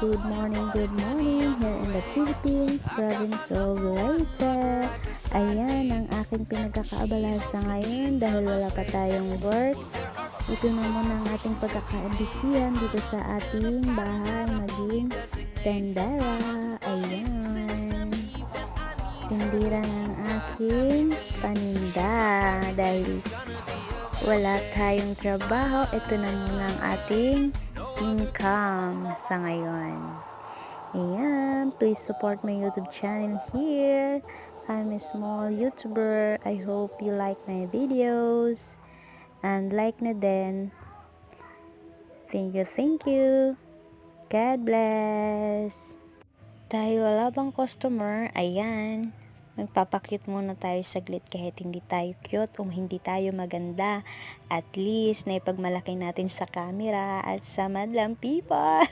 good morning here in the Philippines, province of Leyte. Ayan ang aking pinagkakaabalahan sa ngayon dahil wala pa tayong work. Ito na muna ang ating pagkakaabisihan dito sa ating bahay maging tendera. Ayan. Tindira ng aking paninda dahil wala tayong trabaho. Ito na muna ang ating income sa ngayon. Ayan, please support my YouTube channel here. I'm a small YouTuber. I hope you like my videos. And like na din. Thank you. God bless. Dahil wala bang customer, ayan. Magpapakit muna tayo saglit kahit hindi tayo cute o hindi tayo maganda. At least, naipagmalaki natin sa camera at sa madlang people.